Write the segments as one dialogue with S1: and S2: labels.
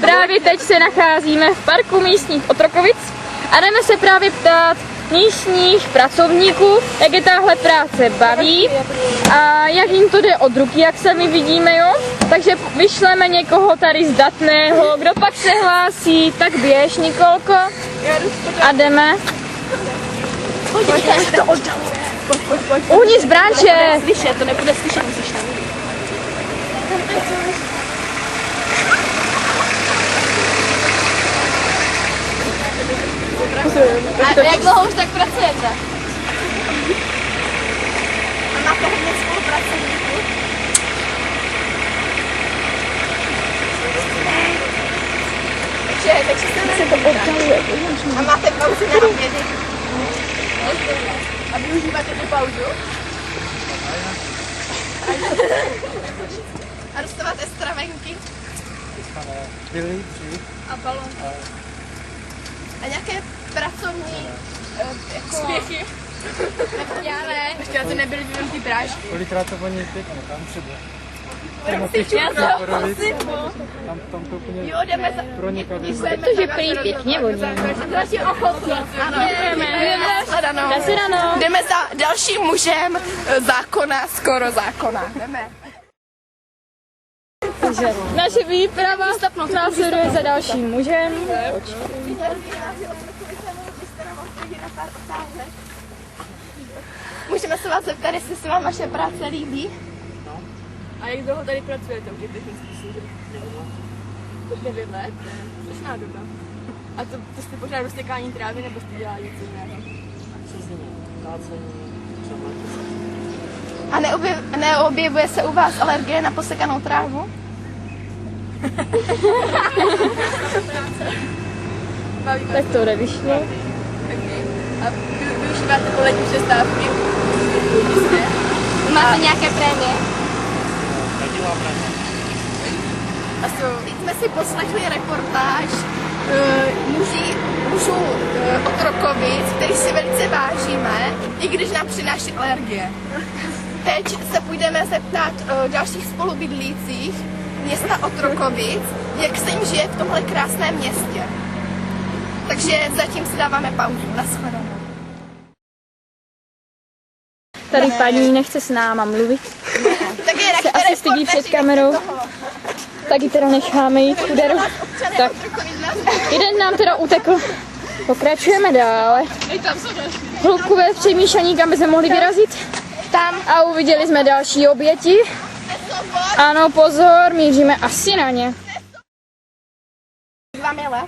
S1: právě teď se nacházíme v parku místních Otrokovic a jdeme se právě ptát místních pracovníků, jak je tahle práce baví a jak jim to jde od ruky, jak sami vidíme, jo. Takže vyšleme někoho tady zdatného, kdo pak se hlásí, tak běž, Nikolko, a jdeme. Uvnitř branče!
S2: To nebude slyšet, musíš tam jít. A jak dlouho už tak pracujete? A máte hodně spolupracovníků? Takže se to oddaluje. A máte pauzu na obědy? A využíváte tu pauzu? A dostáváte stravenky? A balon. A nějaké pracovní spěchy? Já ne. Ještě já to nebyly jenom ty prášky.
S3: Kolikrát to paní pěkně, tam třeba. Tam to úplně
S2: Jo, jdeme za...
S3: pronikat.
S1: Protože prý pěkně vodí.
S2: Další ochotní. Ano. Jdeme za dalším mužem zákona, skoro zákona. Jdeme.
S1: Takže naše výprava následuje za dalším mužem.
S2: Můžeme se vás zeptat, jestli se vám vaše práce líbí?
S4: A jak dlouho tady pracujete u těch technických služeb? 9 let? Strašná doba. A to jste pořád roztekání trávy, nebo jste dělali něco jiného?
S2: A neobjevuje se u vás alergie na posekanou trávu?
S1: Tak to nevyšlo.
S4: A využíváte polední přestávky?
S2: Máte nějaké prémie? Teď jsme si poslechli reportáž mužů Otrokovic, který si velice vážíme, i když nám přináší alergie. Teď se půjdeme zeptat dalších spolubydlících města Otrokovic, jak se jim žije v tomhle krásném městě. Takže zatím si dáváme pauzu. Nashledanou.
S1: Tady paní nechce s náma mluvit.
S2: Tak
S1: Se asi stydí před kamerou. Tak ji teda necháme jít, chuderu. Tak, jeden nám teda utekl. Pokračujeme dále. Hloubkové přemýšlení, kam bychom mohli vyrazit.
S2: Tam.
S1: A uviděli jsme další oběti. Ano, pozor, míříme asi na ně.
S2: Vám je let?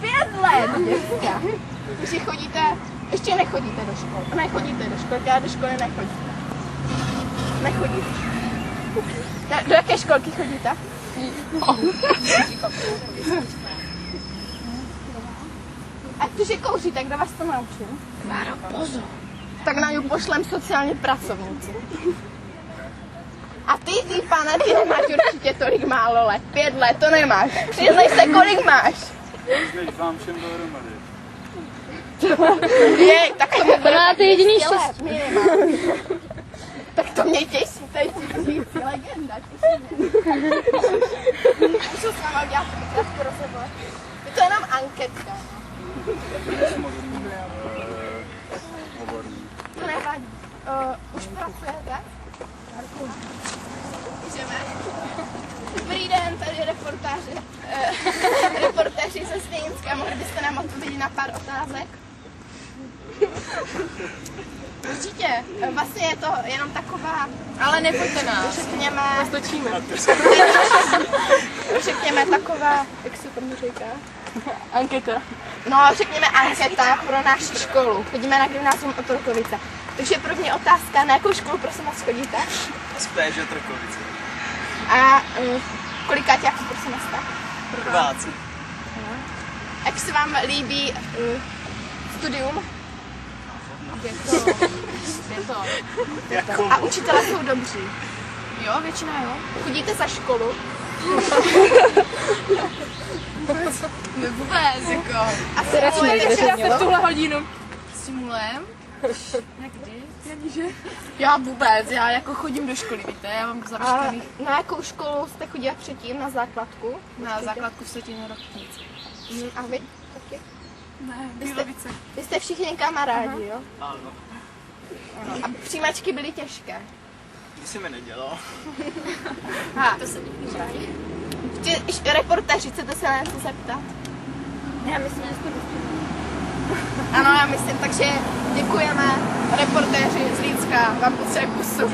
S2: 5 let, děcka. Když chodíte, ještě nechodíte do školy. Nechodíte do školy, já do školy nechodíte. Nechodíte. Do jaké školky chodíte? A když kouříte, kdo vás to naučil?
S1: Máro, pozor.
S2: Tak na ní pošlem sociální pracovníci. A ty pane, ty nemáš určitě tolik málo let. 5 let, to nemáš. Přiznaj se, kolik máš?
S3: Než vám všem dohromady.
S2: Jej, tak to
S1: To máte jediný štěstí.
S2: Tak to mě těší, to je říct, legenda. Můžu s váma udělat krátkou rozhovor? Je to jenom anketka. To nevadí. Už pracujete? Můžeme? Dobrý den, tady je reportáři ze Stejnska. Mohli byste nám odpovědět na pár otázek? Určitě. Vlastně je to jenom taková...
S4: Ale nepojďte nás.
S2: Řekněme...
S4: Točíme.
S2: Řekněme taková... Jak se tomu říká?
S4: Anketa.
S2: No, řekněme anketa pro naši školu. Chodíme na gymnázium Otrokovice. Takže první otázka, na jakou školu prosím vás chodíte?
S5: Spéž Otrokovice.
S2: A kolikáťáku prosím vás tak?
S5: Prváci.
S2: Jak se vám líbí studium?
S4: Je to.
S2: A učitelé jsou dobří?
S4: Jo, většina jo.
S2: Chodíte za školu?
S4: Vůbec, jako.
S2: A se radši
S4: v tuhle hodinu. Simulujeme? Někdy. ani, že?
S2: Já vůbec, já jako chodím do školy, víte, já mám završený. Na jakou školu jste chodila předtím, na základku? Na základku v Sotěně Roknici. A vy taky?
S4: Ne,
S2: Vy jste všichni kamarádi, jo?
S5: Ano.
S2: A přijímačky byly těžké.
S5: Když se mi nedělo.
S2: To se ještě reportéři, chcete se na něco zeptat?
S1: Já myslím, že jste
S2: Ano, já myslím, takže děkujeme reportéři z Línska, vám potřebuje pusu.